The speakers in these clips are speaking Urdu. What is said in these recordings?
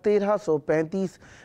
1335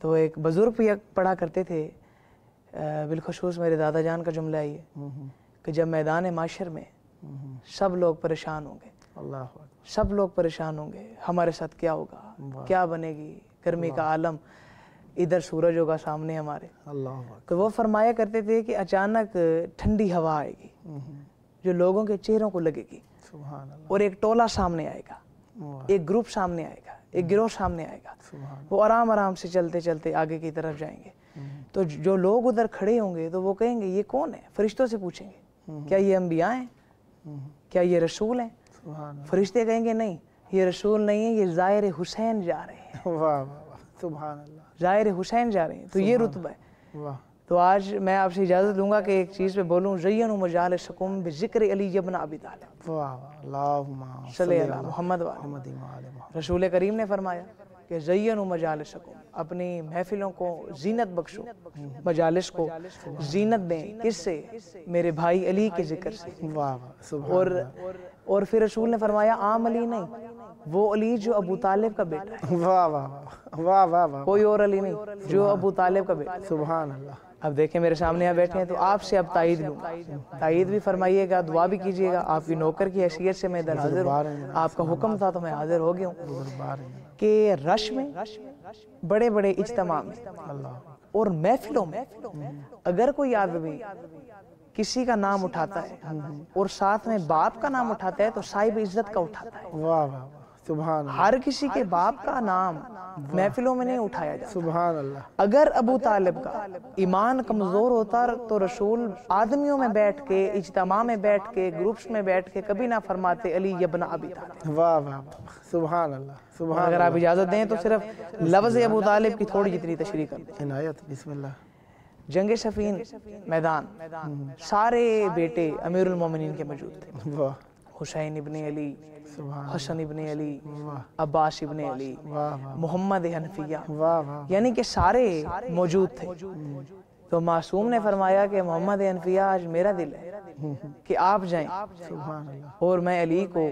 تو ایک بزرگ بھی پڑھا کرتے تھے، بالخصوص میرے دادا جان کا جملہ ہے یہ کہ جب میدان معاشر میں سب لوگ پریشان ہوں گے، سب لوگ پریشان ہوں گے، ہمارے ساتھ کیا ہوگا، کیا بنے گی، گرمی کا عالم، ادھر سورج ہوگا سامنے ہمارے، تو وہ فرمایا کرتے تھے کہ اچانک ٹھنڈی ہوا آئے گی جو لوگوں کے چہروں کو لگے گی، اور ایک ٹولہ سامنے آئے گا، ایک گروپ سامنے آئے گا، ایک گروہ سامنے آئے گا، وہ آرام آرام سے چلتے چلتے آگے کی طرف جائیں گے، تو جو لوگ ادھر کھڑے ہوں گے تو وہ کہیں گے یہ کون ہے، فرشتوں سے پوچھیں گے کیا یہ انبیاء ہیں، کیا یہ رسول ہیں، فرشتے کہیں گے نہیں یہ رسول نہیں ہے، یہ زائر حسین جا رہے ہیں، زائر حسین جا رہے ہیں، تو یہ رتبہ ہے۔ تو آج میں آپ سے اجازت لوں گا کہ ایک چیز پہ بولوں، زینوا مجالسکم بذکر علی ابن ابی طالب، صلی اللہ محمد وآلہ۔ رسول کریم نے فرمایا کہ زینوا مجالسکم، اپنی محفلوں کو زینت بخشو، مجالس کو زینت دیں، کس سے؟ میرے بھائی علی کے ذکر سے۔ اور پھر رسول نے فرمایا عام علی نہیں، وہ علی جو ابو طالب کا بیٹا ہے، کوئی اور علی نہیں، جو ابو طالب کا بیٹا ہے۔ سبحان اللہ۔ اب دیکھیں میرے سامنے یہاں بیٹھے ہیں، تو آپ سے اب تائید لوں گا، تائید بھی فرمائیے گا، دعا بھی کیجیے گا، آپ کی نوکر کی حیثیت سے میں ادھر حاضر ہوں، آپ کا حکم تھا تو میں حاضر ہو گیا ہوں کہ رش میں، بڑے بڑے اجتماع میں اور محفلوں میں اگر کوئی آدمی کسی کا نام اٹھاتا ہے اور ساتھ میں باپ کا نام اٹھاتا ہے تو صاحب عزت کا اٹھاتا ہے۔ سبحان اللہ۔ ہر کسی کے باپ کا نام محفلوں میں نہیں اٹھایا جاتا۔ سبحان اللہ۔ اگر ابو طالب کا ایمان کمزور ہوتا تو رسول آدمیوں میں بیٹھ کے، اجتماع میں بیٹھ کے، گروپس میں بیٹھ کے کبھی نہ فرماتے علی ابن ابی طالب۔ واہ واہ، سبحان اللہ، سبحان اللہ۔ اگر آپ اجازت دیں تو صرف لفظ ابو طالب کی تھوڑی جتنی تشریح کر دیں۔ عنایت، بسم اللہ۔ جنگ صفین میدان، سارے بیٹے امیر المومنین کے موجود تھے، حسین ابن علی، حسن ابن علی، عباس ابن علی، محمد حنفیہ، یعنی کہ سارے موجود تھے۔ تو معصوم نے فرمایا کہ محمد حنفیہ آج میرا دل ہے کہ آپ جائیں اور میں علی کو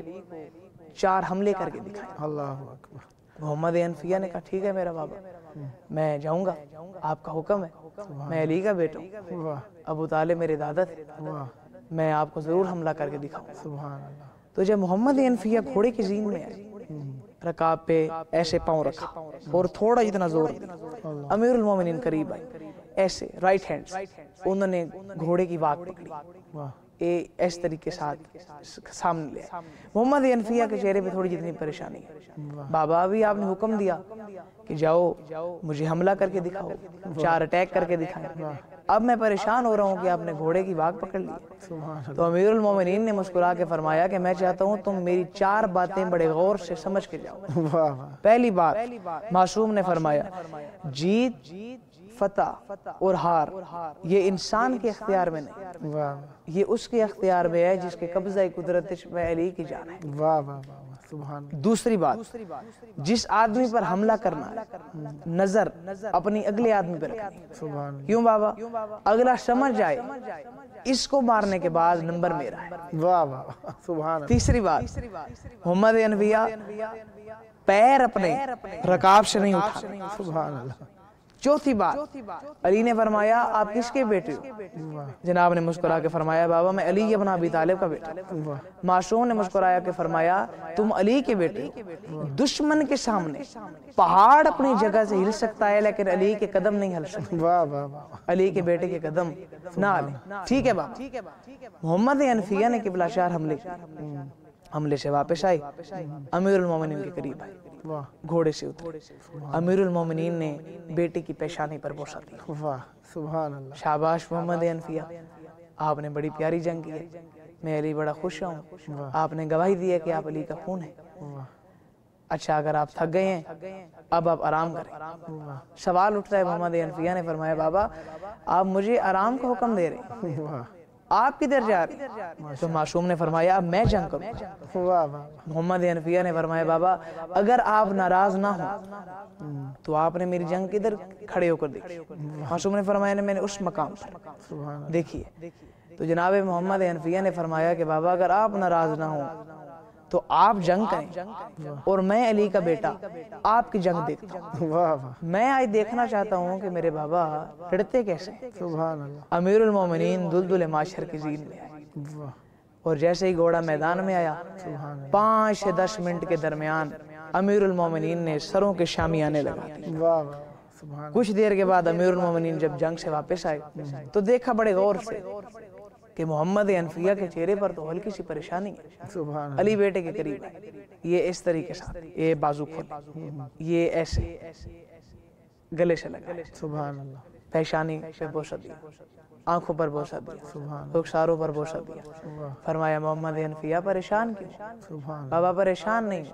4 حملے کر کے دکھائیں۔ اللہ اکبر۔ محمد حنفیہ نے کہا ٹھیک ہے میرا بابا، میں جاؤں گا، آپ کا حکم ہے، میں علی کا بیٹا ہوں، ابو طالب میرے دادا تھے، میں آپ کو ضرور حملہ کر کے دکھاؤں۔ سبحان اللہ۔ تو جب محمد حنفیہ گھوڑے کی زین میں آئے، رکاب پہ ایسے پاؤں رکھا اور تھوڑا اتنا زور دیا، امیر المومنین قریب آئے، ایسے رائٹ ہینڈ سے انہوں نے گھوڑے کی واک پکڑی، اس طریقے ساتھ سامنے لے آئے۔ محمد حنفیہ کے چہرے پہ تھوڑی جتنی پریشانی ہے، بابا ابھی آپ نے حکم دیا کہ جاؤ مجھے حملہ کر کے دکھاؤ، 4 اٹیک کر کے دکھائیں، اب میں پریشان ہو رہا ہوں کہ آپ نے گھوڑے کی واک پکڑ لی۔ تو امیر المومنین نے مسکرا کے فرمایا کہ میں چاہتا ہوں تم میری 4 باتیں بڑے غور سے سمجھ کے جاؤ۔ پہلی بات، معصوم نے فرمایا جیت، فتح اور ہار یہ انسان کے اختیار میں نہیں، یہ اس کے اختیار میں ہے جس کے قبضہ قدرت میں علی کی جان ہے۔ دوسری بات، جس آدمی پر حملہ کرنا ہے نظر اپنی اگلے آدمی پر رکھنی ہے۔ کیوں بابا؟ اگلا سمجھ جائے اس کو مارنے کے بعد نمبر میرا ہے۔ تیسری بات، محمد حنفیہ پیر اپنے رکاب سے نہیں اٹھا۔ چوتھی بات، علی نے فرمایا آپ کس کے بیٹے ہو؟ جناب نے مسکرا کے فرمایا بابا میں علی ابن ابی طالب کا بیٹا ہوں۔ معصوم نے مسکرایا کہ فرمایا تم علی کے بیٹے ہو، دشمن کے سامنے پہاڑ اپنی جگہ سے ہل سکتا ہے لیکن علی کے قدم نہیں ہل سکتے، علی کے بیٹے کے قدم نہ ہلیں۔ ٹھیک ہے بابا۔ محمد حنفیہ نے قبلہ شار حملے سے واپس آئے، امیر المومنین کے قریب آئے، گھوڑے سے اترے، امیر المومنین نے بیٹے کی پیشانی پر بوسہ دیا۔ شاباش محمد حنفیہ، آپ نے بڑی پیاری جنگ کی ہے، میں علی بڑا خوش ہوں، آپ نے گواہی دی ہے کہ آپ علی کا خون ہے۔ اچھا اگر آپ تھک گئے ہیں اب آپ آرام کریں۔ سوال اٹھتا ہے، محمد حنفیہ نے فرمایا بابا آپ مجھے آرام کا حکم دے رہے ہیں، آپ کدھر جا رہے ہیں؟ تو معصوم نے فرمایا اب میں جنگ کروں۔ محمد حنفیہ نے فرمایا بابا اگر آپ ناراض نہ ہوں تو آپ نے میری جنگ کدھر کھڑے ہو کر دیکھی؟ معصوم نے فرمایا میں نے اس مقام پر دیکھیے۔ تو جناب محمد حنفیہ نے فرمایا کہ بابا اگر آپ ناراض نہ ہوں تو آپ جنگ کریں اور میں علی کا بیٹا آپ کی جنگ دیکھتا ہوں۔ واہ واہ میں آج دیکھنا چاہتا ہوں کہ میرے بابا لڑتے کیسے ہیں۔ سبحان اللہ امیر المومنین دلدل معاشر کی زین میں آئے واہ اور جیسے ہی گھوڑا میدان میں آیا 5 سے 10 منٹ کے درمیان امیر المومنین نے سروں کے شامیانے لگا دی۔ واہ واہ سبحان کچھ دیر کے بعد امیر المومنین جب جنگ سے واپس آئے تو دیکھا بڑے غور سے کہ محمد انفیہ کے چہرے پر تو ہلکی سی پریشانی ہے۔ سبحان علی بیٹے کے قریب آئے، یہ اس طریقے سے یہ بازو کھولے، یہ ایسے گلے سے لگا، سبحان اللہ پیشانی پہ بوسہ دیا، آنکھوں پر بوسہ دیا، سبحان رخساروں پر بوسہ دیا۔ اللہ فرمایا محمد انفیہ پریشان کیوں؟ سبحان بابا پریشان نہیں،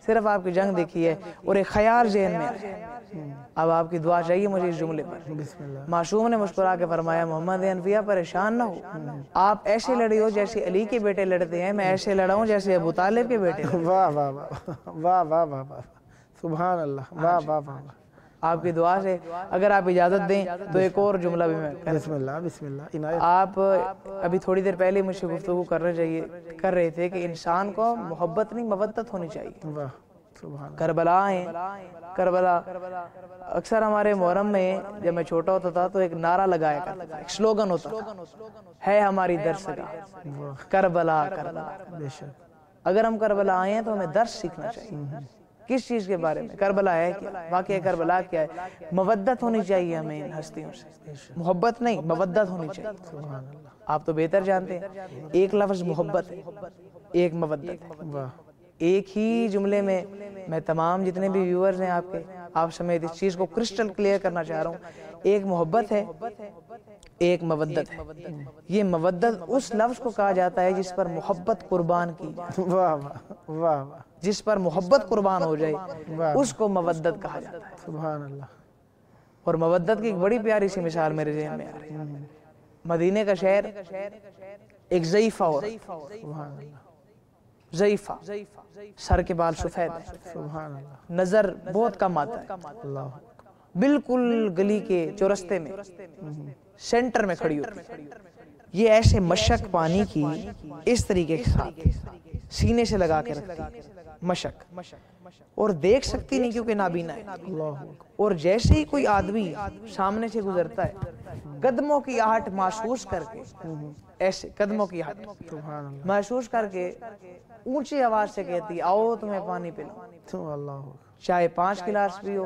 صرف آپ کی جنگ دیکھی ہے اور ایک خیال ذہن میں آیا، اب آپ کی دعا چاہیے مجھے اس جملے پر۔ بسم اللہ معصوم نے مسکرا کے فرمایا محمد انفیہ پریشان نہ ہو، آپ ایسے لڑے ہو جیسے علی کے بیٹے لڑتے ہیں، میں ایسے لڑا ہوں جیسے ابو طالب کے بیٹے لڑتے ہیں۔ واہ واہ واہ واہ واہ واہ واہ سبحان اللہ واہ واہ واہ آپ کی دعا سے اگر آپ اجازت دیں تو ایک اور جملہ بھی میں کروں۔ بسم اللہ عنایت آپ ابھی تھوڑی دیر پہلے مجھ سے گفتگو کر رہے تھے کہ انسان کو محبت نہیں مودت ہونی چاہیے۔ واہ سبحان کربلا ہیں، کربلا اکثر ہمارے محرم میں جب میں چھوٹا ہوتا تھا تو ایک نعرہ لگایا کرتا تھا، ایک سلوگن ہوتا تھا، ہے ہماری درسگاہ کربلا کربلا۔ بے شک اگر ہم کربلا آئے ہیں تو ہمیں درس سیکھنا چاہیے۔ کس چیز کے بارے میں؟ کربلا ہے کیا، واقعہ کربلا کیا ہے؟ مودت ہونی چاہیے ہمیں ان ہستیوں سے، محبت نہیں مودت ہونی چاہیے۔ سبحان اللہ آپ تو بہتر جانتے ہیں ایک لفظ محبت ہے، ایک مودت ہے۔ واہ ایک ہی جملے میں میں تمام جتنے بھی ویورز ہیں آپ کے، آپ سمیت اس چیز کو کرسٹل کلیئر کرنا چاہ رہا ہوں، ایک محبت ہے، ایک مودت ہے۔ یہ مودت اس لفظ کو کہا جاتا ہے جس پر محبت قربان کی جائے، واہ واہ واہ واہ جس پر محبت قربان ہو جائے اس کو مودت کہا جاتا ہے۔ سبحان اللہ اور مودت کی ایک بڑی پیاری سی مثال میرے ذہن میں آ رہی ہے۔ مدینے کا شہر ایک ضعیفہ عورت، سبحان اللہ ضعیفہ، سر کے بال سفید ہیں، سبحان اللہ نظر بہت کم آتا ہے، اللہ بالکل گلی کے چورستے میں سینٹر میں کھڑی ہوتی ہے۔ یہ ایسے مشک پانی کی اس طریقے کے ساتھ سینے سے لگا کے رکھتی مشک، اور دیکھ سکتی نہیں کیونکہ نابینا ہے، اللہ اور جیسے ہی کوئی آدمی سامنے سے گزرتا ہے قدموں کی آہٹ محسوس کر کے، ایسے قدموں کی آہٹ سبحان اللہ محسوس کر کے اونچی آواز سے کہتی آؤ تمہیں پانی پلاؤں، تو اللہ چاہے 5 گلاس پیو،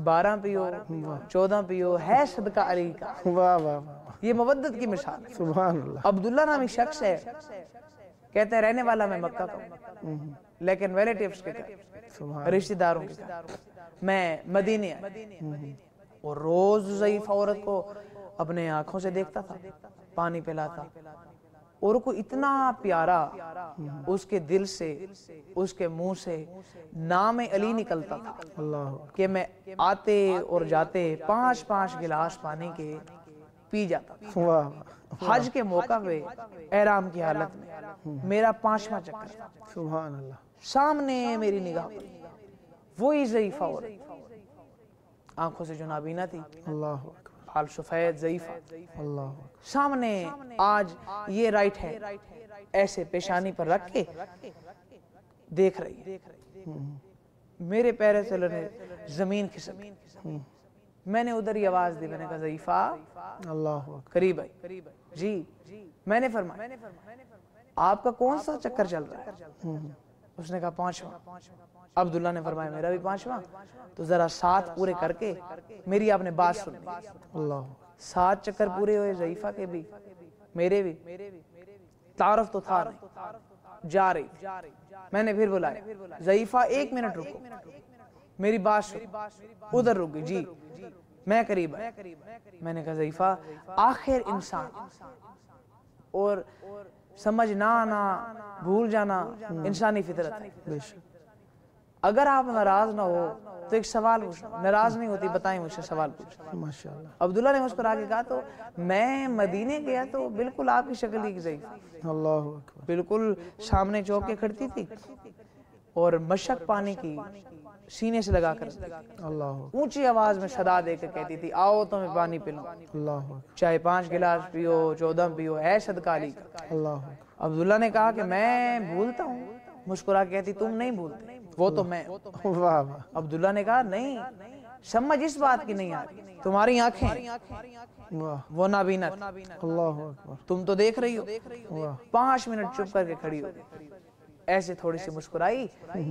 12 پیو، 14 پیو، ہے صدقہ علی کا۔ واہ واہ واہ یہ مودت کی مثال ہے۔ سبحان اللہ عبداللہ نامی شخص ہے، کہتے ہیں رہنے والا میں مکہ کا ہوں، لیکن ریلیٹیوز کے گھر، سبحان رشتہ داروں کے گھر میں مدینے آیا، اور روز ضعیف عورت کو اپنے آنکھوں سے دیکھتا تھا، پانی پلاتا، اور کو اتنا پیارا اس کے دل سے، اس کے منہ سے نام علی نکلتا تھا اللہ کہ میں آتے اور جاتے 5 گلاس پانی کے پی جاتا تھا۔ واہ حج کے موقع پہ احرام کی حالت میں میرا 5واں چکر تھا، سبحان اللہ سامنے میری نگاہ پڑی، وہی ضعیفہ عورت، آنکھوں سے جو نابینا تھی، اللہ بال سفید ضعیفہ، اللہ سامنے آج یہ رائٹ ہے ایسے پیشانی پر رکھ کے دیکھ رہی ہے۔ میرے پیرے سے لڑنے زمین کھسک، میں نے ادھر ہی آواز دی، میں نے کہا ضعیفہ اللہ قریب آئی، جی میں نے فرمایا آپ کا کون سا چکر چل رہا ہے؟ اس نے کہا 5واں۔ عبداللہ نے فرمایا میرا بھی 5واں، تو ذرا 7 پورے کر کے میری آپ نے بات سن لی۔ اللہ 7 چکر پورے ہوئے ضعیفہ کے بھی، میرے بھی، تعارف تو تھا نہیں، جا رہی، میں نے پھر بلایا ضعیفہ 1 منٹ رکو، میری بات سن، ادھر رک گئی، جی میں قریب آیا، میں نے کہا ضعیفہ آخر انسان، اور سمجھ نہ آنا، بھول جانا انسانی فطرت ہے، بے شک اگر آپ ناراض نہ ہو تو ایک سوال پوچھنا، ناراض نہیں ہوتی بتائیں مجھ سے سوال پوچھنا۔ ماشاءاللہ عبداللہ نے مسکرا کے کہا تو میں مدینے گیا تو بالکل آپ کی شکل ہی ضعیف، اللہ اکبر بالکل سامنے چوک کے کھڑتی تھی اور مشک پانی کی سینے سے لگا کر اللہ اونچی آواز میں صدا دے کے کہتی تھی آؤ تمہیں پانی پلاؤں، اللہ اکبر چاہے 5 گلاس پیو، 14 پیو، ہے صدقہ علی کا۔ اللہ اکبر عبداللہ نے کہا کہ میں بھولتا ہوں مسکرا کے کہتی تم نہیں بھولتے، وہ تو میں۔ واہ واہ عبداللہ نے کہا نہیں، سمجھ اس بات کی نہیں آ رہی، تمہاری آنکھیں واہ، وہ نابینا تھی، اللہ اکبر، تم تو دیکھ رہی ہو۔ واہ 5 منٹ چپ کر کے کھڑی ہو گئی، ایسے تھوڑی سی مسکرائی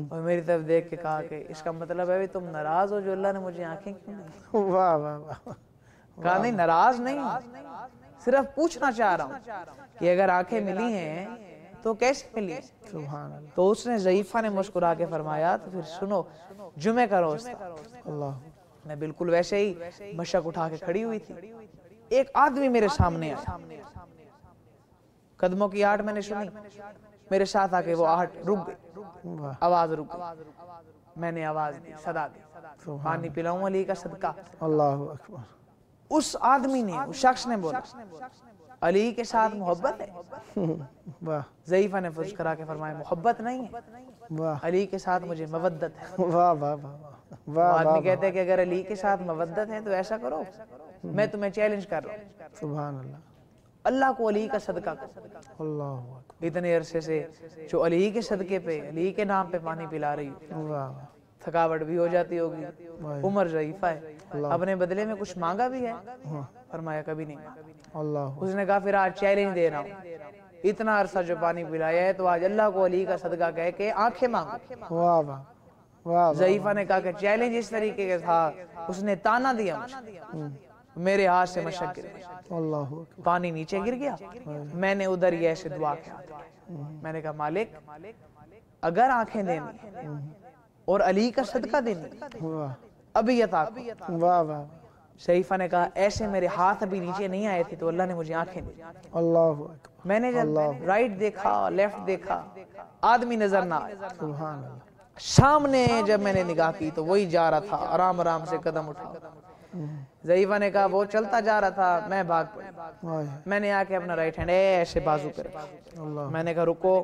اور میری طرف دیکھ کے کہا کہ اس کا مطلب ہے تم ناراض ہو جو اللہ نے مجھے آنکھیں کیوں نہیں؟ واہ واہ واہ، کہا نہیں ناراض نہیں ہوں، صرف پوچھنا چاہ رہا ہوں کہ اگر آنکھیں ملی ہیں تو کیسے ملی ہیں؟ سبحان اللہ، تو اس نے ضعیفہ نے مسکرا کے فرمایا تو پھر سنو، جمعہ کا روز تھا، اللہ، میں بالکل ویسے ہی مشک اٹھا کے کھڑی ہوئی تھی، ایک آدمی میرے سامنے آیا، قدموں کی آہٹ میں نے سنی، میرے ساتھ آ کے وہ آہٹ رک گئی، واہ آواز رک گئی، میں نے آواز دی، صدا دی، پانی پلاؤں علی کا صدقہ۔ اللہ اکبر، اس آدمی نے، اس شخص نے بولا علی کے ساتھ محبت ہے؟ واہ ضعیفہ نے فرض کرا کے فرمایا محبت نہیں ہے، واہ علی کے ساتھ مجھے مودت ہے۔ واہ واہ واہ وہ واہ، آدمی کہتے ہیں کہ اگر علی کے ساتھ مودت ہے تو ایسا کرو، میں تمہیں چیلنج کر رہا ہوں، سبحان اللہ، اللہ کو علی کا صدقہ کرو۔ اللہ اکبر، اتنے عرصے سے جو علی کے صدقے پہ، علی کے نام پہ پانی پلا رہی ہو، واہ تھکاوٹ بھی ہو جاتی ہوگی، عمر ضعیفہ ہے، اپنے بدلے میں کچھ مانگا بھی ہے؟ فرمایا کبھی نہیں مانگا۔ اللہ، اس نے کہا پھر آج چیلنج دے رہا ہوں، اتنا عرصہ جو پانی پلایا ہے تو آج اللہ کو علی کا صدقہ کہہ کے آنکھیں مانگو۔ واہ واہ واہ، ضعیفہ نے کہا کہ چیلنج اس طریقے کا تھا، اس نے تانا دیا مجھے، میرے ہاتھ سے مشک گر گئی، اللہ اکبر، پانی نیچے گر گیا، میں نے ادھر ہی ایسے دعا کیا، میں نے کہا مالک اگر آنکھیں دینی ہے اور علی کا صدقہ دینی ہے واہ ابھی عطا کرو۔ واہ واہ، ضعیفہ نے کہا ایسے میرے ہاتھ ابھی نیچے نہیں آئے تھے تو اللہ نے مجھے آنکھیں دی۔ اللہ اکبر، میں نے جب رائٹ دیکھا لیفٹ دیکھا، آدمی نظر نہ آیا، سبحان اللہ، سامنے جب میں نے نگاہ کی تو وہی جا رہا تھا، آرام آرام سے قدم اٹھا۔ ضعیفہ نے کہا وہ چلتا جا رہا تھا، میں بھاگ پڑی، واہ میں نے آ کے اپنا رائٹ ہینڈ ایسے بازو پہ رکھا، اللہ، میں نے کہا رکو،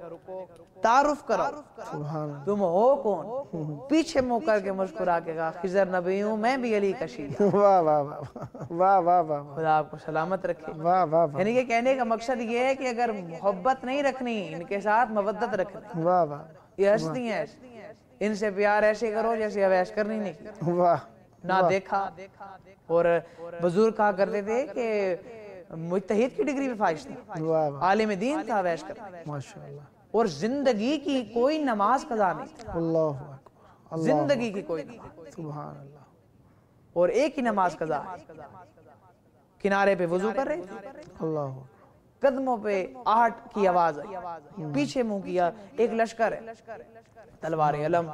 تعارف کراؤ، سبحان اللہ، تم ہو کون؟ پیچھے منہ کر کے مسکرا کے کہا خضر نبی ہوں، میں بھی علی کا شیعہ۔ واہ واہ واہ واہ واہ واہ، خدا آپ کو سلامت رکھے۔ واہ واہ واہ، یعنی کہ کہنے کا مقصد یہ ہے کہ اگر محبت نہیں رکھنی، ان کے ساتھ مودت رکھنی۔ واہ واہ یہ ہستی ہیں، ان سے پیار ایسے کرو جیسے اویس کرنی نہیں کی، واہ، نہ دیکھا۔ اور بزرگ کہا کرتے تھے کہ مجتہد کی ڈگری پہ فائز تھا، واہ واہ، عالم دین تھا اویس کرنا، ماشاءاللہ، اور زندگی کی کوئی نماز قضا نہیں تھی، اللہ اکبر، اللہ، زندگی کی کوئی نماز، سبحان اللہ، اور ایک ہی نماز قضا ہے، کنارے پہ وضو کر رہے تھے، اللہ اکبر، قدموں پہ آہٹ کی آواز آئی، پیچھے منہ کیا، ایک لشکر ہے، تلوار علم،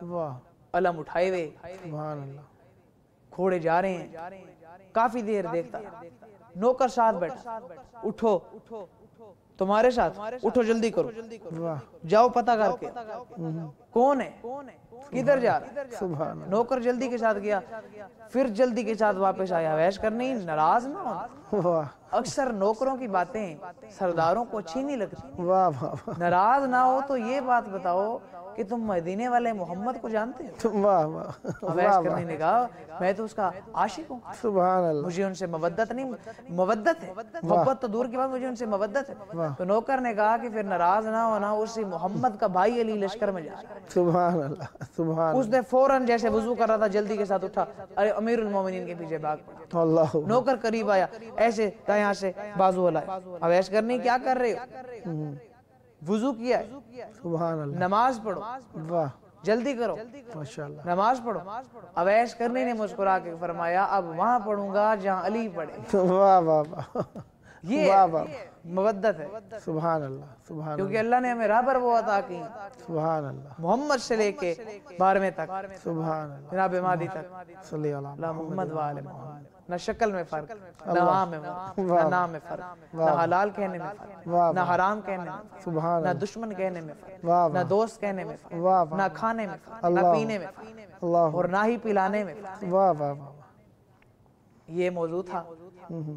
واہ، علم اٹھائے ہوئے، سبحان اللہ، گھوڑے جا رہے ہیں، کافی دیر دیکھتا رہا، نوکر ساتھ بیٹھا، اٹھو تمہارے ساتھ، اٹھو جلدی کرو، واہ، جاؤ پتہ کر کے کون ہے، کدھر جا رہا ہے؟ سبحان اللہ، نوکر جلدی کے ساتھ گیا، پھر جلدی کے ساتھ واپس آیا، ویش کرنی، ناراض نہ ہونا۔ واہ اکثر نوکروں کی باتیں سرداروں کو اچھی نہیں لگتی، واہ واہ، ناراض نہ ہو تو یہ بات بتاؤ کہ تم مدینے والے محمد کو جانتے ہو؟ واہ واہ، اویس کرنی نے کہا میں تو اس کا عاشق ہوں، سبحان اللہ، مجھے ان سے مودت نہیں، مودت ہے، محبت تو دور کی بات، مجھے ان سے مودت ہے۔ تو نوکر نے کہا کہ پھر ناراض نہ ہونا، اسی محمد کا بھائی علی لشکر میں جا رہا ہے۔ سبحان اللہ، سبحان اس نے فوراً جیسے وضو کر رہا تھا جلدی کے ساتھ اٹھا، ارے امیر المومنین کے پیچھے بھاگ پڑا، اللہ، نوکر قریب آیا، ایسے دایاں سے بازو ہلائے، اویس کرنی کیا کر رہے ہو؟ وضو کیا ہے، سبحان اللہ، نماز پڑھو، واہ، جلدی کرو، ماشاءاللہ، نماز پڑھو۔ اویس کرنی نے مسکرا کے فرمایا اب وہاں پڑھوں گا جہاں علی پڑھے۔ واہ واہ واہ، یہ واہ واہ، مودت ہے، سبحان اللہ، سبحان کیونکہ اللہ نے ہمیں رابر وہ عطا کی، سبحان اللہ، محمد سے لے کے 12ویں تک، سبحان اللہ، جناب مہدی تک، صلی اللہ اللہ محمد وآل محمد، نہ شکل میں فرق، نہ ہاں میں فرق، نہ نام میں فرق، نہ حلال کہنے میں فرق، نہ حرام کہنے میں فرق، سبحان نہ دشمن کہنے میں فرق، واہ نہ دوست کہنے میں فرق، واہ نہ کھانے میں فرق، نہ پینے میں فرق، اللہ، اور نہ ہی پلانے میں فرق۔ واہ واہ واہ، یہ موضوع تھا،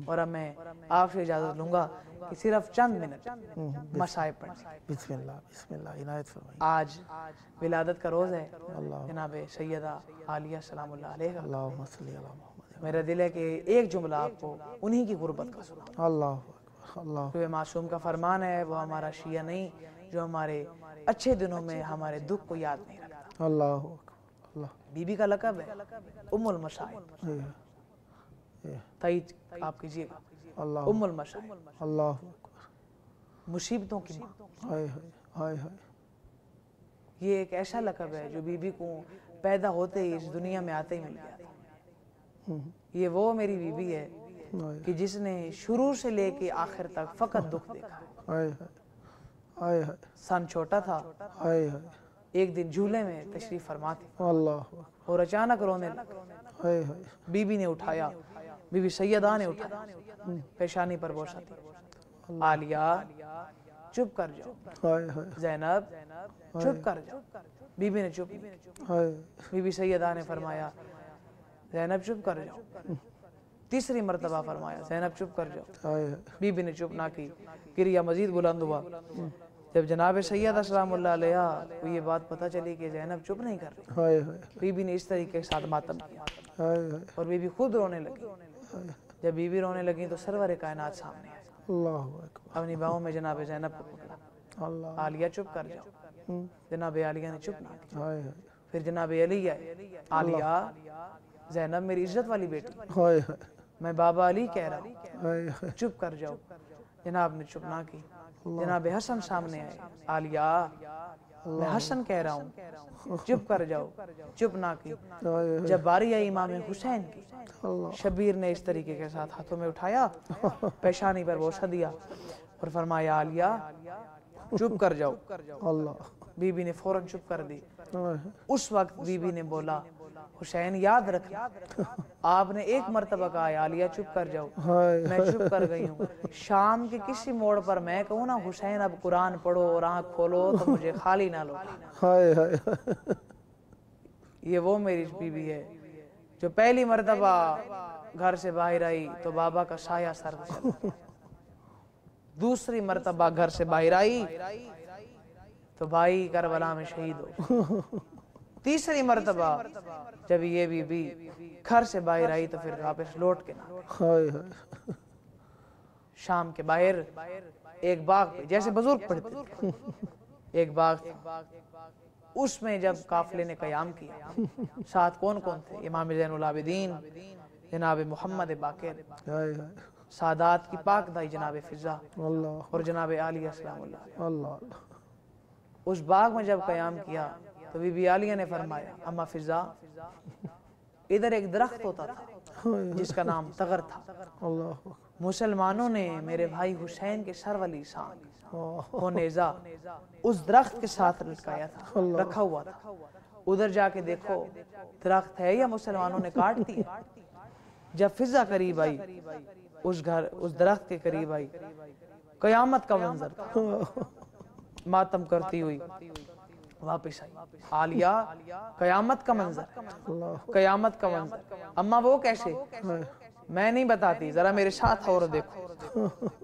اور اب میں آپ سے اجازت لوں گا کہ صرف چند منٹ مصائب پڑھیں۔ بسم اللہ، بسم اللہ، عنایت فرمائیے، آج ولادت کا روز ہے اللہ، جناب سیدہ عالیہ سلام اللہ علیہ۔ اللہم صلی اللہ محمد، میرا دل ہے کہ ایک جملہ آپ کو انہی کی غربت کا سنا، اللہ اکبر، اللہ، کیونکہ معصوم کا فرمان ہے وہ ہمارا شیعہ نہیں، جو ہمارے اچھے دنوں میں ہمارے دکھ کو یاد نہیں رکھتا۔ اللہ اکبر، اللہ، بی بی کا لقب ہے ام المصائب، تائید آپ کیجئے گا، اللہ، ام المصائب، اللہ اکبر، مصیبتوں کی ماں۔ ہائے ہائے ہائے ہائے، یہ ایک ایسا لقب ہے جو بی بی کو پیدا ہوتے ہی اس دنیا میں آتے ہی مل گیا تھا۔ یہ وہ میری بی بی ہے کہ جس نے شروع سے لے کے آخر تک فقط دکھ دیکھا ہے۔ ہائے ہائے ہائے ہائے سن چھوٹا تھا، ہائے ہائے، ایک دن جھولے میں تشریف فرما تھی اللہ اکبر، اور اچانک رونے لگا۔ ہائے ہائے، بی بی نے اٹھایا، بی بی سیدہ نے اٹھایا، پیشانی پر بوسہ دی، عالیہ چپ کر جاؤ، ہائے ہائے زینب چپ کر جاؤ۔ بی بی نے چپ نہیں کی۔ ہائے، بی بی سیدہ نے فرمایا زینب چپ کر جاؤ، تیسری مرتبہ فرمایا زینب چپ کر جاؤ، ہائے ہائے، بی بی نے چپ نہ کی، گریہ مزید بلند ہوا۔ جب جناب سیدہ سلام اللہ علیہ کو یہ بات پتہ چلی کہ زینب چپ نہیں کر رہی، ہائے ہائے، بی بی نے اس طریقے کے ساتھ ماتم کیا ہائے ہائے، اور بی بی خود رونے لگی۔ جب بی بی رونے لگی تو سرور کائنات سامنے آئے، اللہ اکبر، اپنی باہوں میں جناب زینب کو پکڑا، اللہ، عالیہ چپ کر جاؤ، جناب عالیہ نے چپ نہ کی۔ ہائے ہائے، پھر جناب علی آئے، عالیہ زینب میری عزت والی بیٹی، ہائے ہائے، میں بابا علی کہہ رہا ہوں، ہائے ہائے، چپ کر جاؤ۔ جناب نے چپ نہ کی۔ جناب حسن سامنے آئے، عالیہ میں حسن کہہ رہا ہوں، چپ کر جاؤ، چپ نہ کی۔ ہائے جب باری آئی امام حسین کی، اللہ، شبیر نے اس طریقے کے ساتھ ہاتھوں میں اٹھایا، پیشانی پر بوسہ دیا اور فرمایا عالیہ چپ کر جاؤ۔ اللہ، بی بی نے فوراً چپ کر دی۔ ہائے اس وقت بی بی نے بولا حسین یاد رکھنا، آپ نے ایک مرتبہ کہا عالیہ چپ کر جاؤ، ہائے، میں چپ کر گئی ہوں۔ شام کے کسی موڑ پر میں کہوں نا حسین اب قرآن پڑھو اور آنکھ کھولو تو مجھے خالی نہ لو۔ ہائے ہائے، یہ وہ میری بی بی ہے جو پہلی مرتبہ گھر سے باہر آئی تو بابا کا سایہ سر پہ چلا گیا، دوسری مرتبہ گھر سے باہر آئی تو بھائی کربلا میں شہید ہو، تیسری مرتبہ جب یہ بی بی گھر سے باہر آئی تو پھر واپس لوٹ کے نہ، ہائے ہائے، شام کے باہر ایک باغ پہ جیسے بزرگ پڑھتے تھے، ایک باغ تھا، اس میں جب قافلے نے قیام کیا، ساتھ کون کون تھے؟ امام زین العابدین جناب محمد باقر، ہائے ہائے، سادات کی پاک دائی جناب فضا اللہ، اور جناب عالیہ السلام اللہ۔ اللہ، اس باغ میں جب قیام کیا تو بی بی عالیہ نے فرمایا اما فضا ادھر ایک درخت ہوتا تھا جس کا نام تغر تھا، اللہ، مسلمانوں نے میرے بھائی حسین کے سر والی سانگ وہ نیزہ اس درخت کے ساتھ لٹکایا تھا، رکھا ہوا تھا، ادھر جا کے دیکھو درخت ہے یا مسلمانوں نے کاٹ دیا۔ جب فضا قریب آئی، اس درخت کے قریب آئی، قیامت کا منظر تھا، ماتم کرتی ہوئی واپس آئی۔ عالیہ قیامت کا منظر، قیامت کا منظر، اما وہ کیسے؟ میں نہیں بتاتی، ذرا میرے ساتھ اور دیکھو۔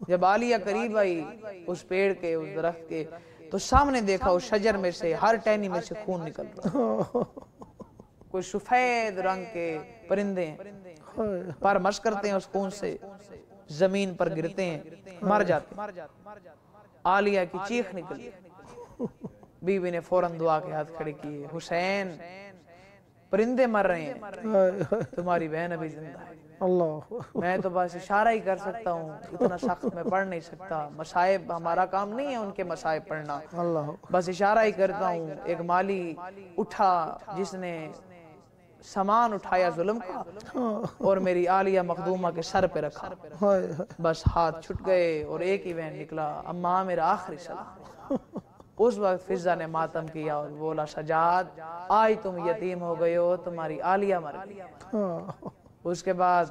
جب عالیہ قریب آئی اس پیڑ کے، اس درخت کے، تو سامنے دیکھا اس شجر میں سے ہر ٹہنی میں سے خون نکل رہا، کوئی سفید رنگ کے پرندے ہیں، پر مشق کرتے ہیں اس خون سے، زمین پر گرتے ہیں، مر جاتے ہیں۔ عالیہ کی چیخ نکلی، بی بی نے فوراً دعا کے ہاتھ کھڑے کیے، حسین پرندے مر رہے ہیں، تمہاری بہن ابھی زندہ ہے۔ اللہ، میں تو بس اشارہ ہی کر سکتا ہوں، اتنا سخت میں پڑھ نہیں سکتا، مصائب ہمارا کام نہیں ہے ان کے مصائب پڑھنا، اللہ، بس اشارہ ہی کرتا ہوں۔ ایک مالی اٹھا جس نے سامان اٹھایا ظلم کا اور میری عالیہ مخدومہ کے سر پہ رکھا، بس ہاتھ چھٹ گئے اور ایک ہی وین نکلا، اماں میرا آخری سلام۔ اس وقت فضا نے ماتم کیا اور بولا سجاد آج تم یتیم ہو گئے ہو، تمہاری عالیہ مر گئی۔ اس کے بعد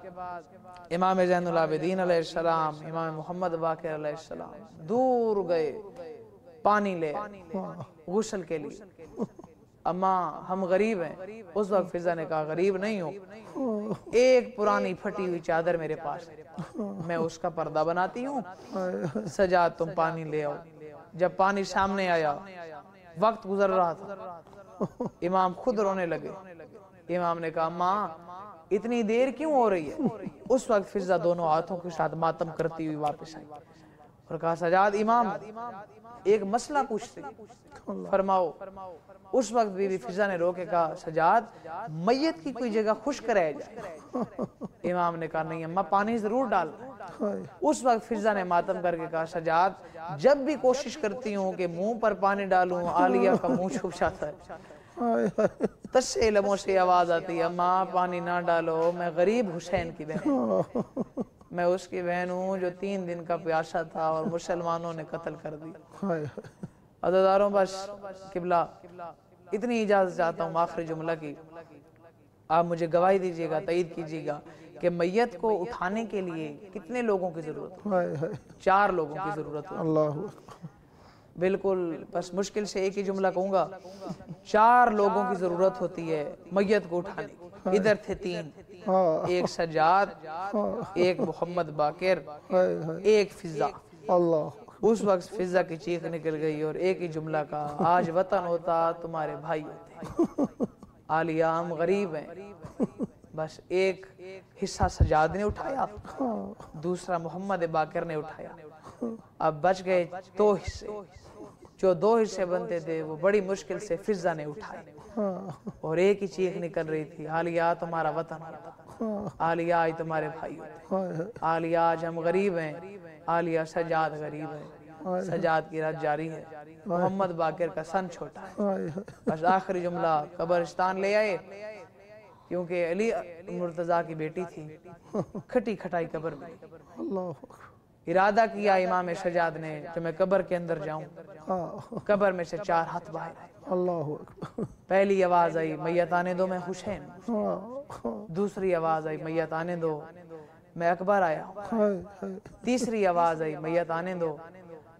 امام زین العابدین علیہ السلام، امام محمد باقر علیہ السلام دور گئے پانی لے غسل کے لیے، اماں ہم غریب ہیں۔ اس وقت فضا نے کہا غریب نہیں ہو، ایک پرانی پھٹی ہوئی چادر میرے پاس ہے، میں اس کا پردہ بناتی ہوں، سجاد تم پانی لے آؤ۔ جب پانی سامنے آیا، وقت گزر رہا تھا، امام خود رونے لگے۔ امام نے کہا ماں اتنی دیر کیوں ہو رہی ہے؟ اس وقت فضا دونوں ہاتھوں کے ساتھ ماتم کرتی ہوئی واپس آئی اور کہا سجاد امام ایک مسئلہ پوچھتے فرماؤ۔ اس وقت بی بی فضہ نے رو کے کہا سجاد میت کی کوئی جگہ خشک رہ جائے۔ امام نے کہا نہیں اماں پانی ضرور ڈالنا۔ اس وقت فضہ نے ماتم کر کے کہا سجاد جب بھی کوشش کرتی ہوں کہ منہ پر پانی ڈالوں عالیہ کا منہ چھپ جاتا ہے۔ تسے لبوں سے آواز آتی ہے اماں پانی نہ ڈالو، میں غریب حسین کی بہن ہوں، میں اس کی بہن ہوں جو 3 دن کا پیاسا تھا اور مسلمانوں نے قتل کر دیا۔ عزیزاروں بس قبلہ اتنی اجازت چاہتا ہوں آخری جملہ کی، آپ مجھے گواہی دیجئے گا، تائید کیجئے گا کہ میت کو اٹھانے کے لیے کتنے لوگوں کی ضرورت ہے؟ 4 لوگوں کی ضرورت ہے۔ بالکل بس مشکل سے ایک ہی جملہ کہوں گا، 4 لوگوں کی ضرورت ہوتی ہے میت کو اٹھانے کی۔ ادھر تھے 3، ایک سجاد، ایک محمد باقر، ایک فضہ۔ اس وقت فضہ کی چیخ نکل گئی اور ایک ہی جملہ کہا آج وطن ہوتا تمہارے بھائی ہوتے، عالیہ ہم غریب ہیں۔ بس ایک حصہ سجاد نے اٹھایا، دوسرا محمد باقر نے اٹھایا، اب بچ گئے 2 حصے۔ جو 2 حصے بنتے تھے وہ بڑی مشکل سے فضہ نے اٹھائے اور ایک ہی چیخ نکل رہی تھی عالیہ تمہارا وطن ہوتا، عالیہ آج تمہارے بھائی ہوتے، عالیہ آج ہم غریب ہیں، عالیہ سجاد غریب ہے۔ سجاد کی رات جاری ہے، محمد باقر کا سن چھوٹا ہے۔ بس آخری جملہ قبرستان لے آئے کیونکہ علی مرتضیٰ کی بیٹی تھی، کھٹی کھٹائی قبر میں۔ ارادہ کیا امام سجاد نے کہ میں قبر کے اندر جاؤں، قبر میں سے 4 ہاتھ باہر آئے۔ پہلی آواز آئی میت آنے دو میں حسین، دوسری آواز آئی میت آنے دو میں اکبر آیا ہوں، تیسری آواز آئی میت آنے دو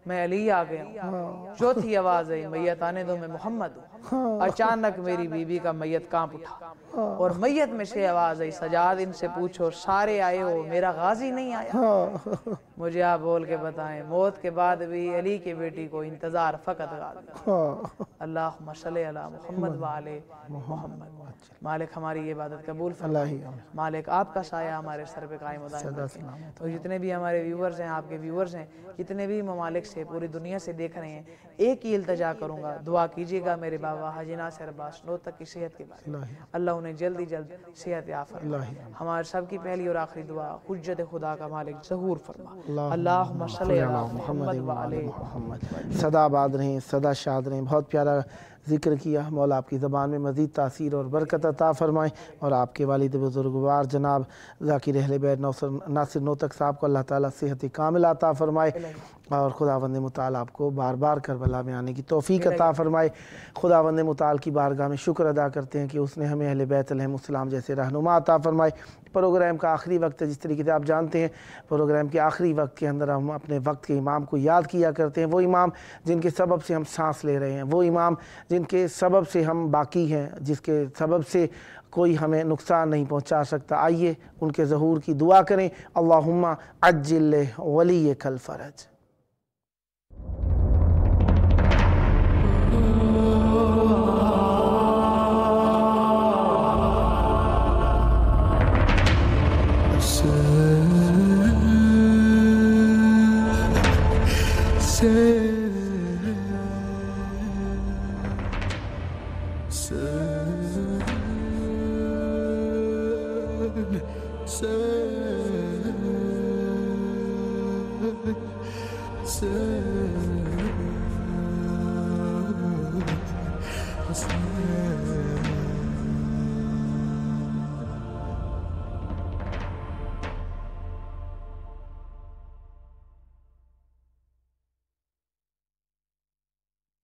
میں علی آ گیا ہوں، چوتھی آواز آئی میت آنے دو میں محمد ہوں۔ اچانک میری بیوی کا میت کانپ اٹھا اور میت میں سے آواز آئی سجاد ان سے پوچھو سارے آئے ہو میرا غازی نہیں آیا؟ مجھے آپ بول کے بتائیں موت کے بعد بھی علی کی بیٹی کو انتظار فقط غازی۔ اللہم صلی علی محمد وعلی محمد۔ مالک ہماری یہ عبادت قبول فرمائے، مالک آپ کا سایہ ہمارے سر پہ قائم دائم رکھے، اور جتنے بھی ہمارے ویورز ہیں آپ کے ویورز ہیں جتنے بھی ممالک سے پوری دنیا سے دیکھ رہے ہیں، ایک ہی التجا کروں گا دعا کیجئے گا میرے بابا حاجی ناصر عباس نوتک کی صحت کے بارے میں، اللہ انہیں جلدی جلد صحت عافیت فرمائے۔ ہمارے سب کی پہلی اور آخری دعا حجت خدا کا مالک ظہور فرما، اللہم صلی علی محمد وعلی محمد۔ صدا آباد رہیں، صدا شاد رہیں۔ بہت پیارا ذکر کیا، مولا آپ کی زبان میں مزید تاثیر اور برکت عطا فرمائیں، اور آپ کے والد بزرگوار جناب ذاکر اہل بیت ناصر نوتک صاحب کو اللہ تعالیٰ صحت کامل عطا فرمائے، اور خداوند متعال آپ کو بار بار کربلا میں آنے کی توفیق عطا فرمائے۔ خداوند متعال کی بارگاہ میں شکر ادا کرتے ہیں کہ اس نے ہمیں اہل بیت علیہم السلام جیسے رہنما عطا فرمائے۔ پروگرام کا آخری وقت ہے، جس طریقے سے آپ جانتے ہیں پروگرام کے آخری وقت کے اندر ہم اپنے وقت کے امام کو یاد کیا کرتے ہیں، وہ امام جن کے سبب سے ہم سانس لے رہے ہیں، وہ امام جن کے سبب سے ہم باقی ہیں، جس کے سبب سے کوئی ہمیں نقصان نہیں پہنچا سکتا۔ آئیے ان کے ظہور کی دعا کریں، اللہم عجل ولیک الفرج۔ Say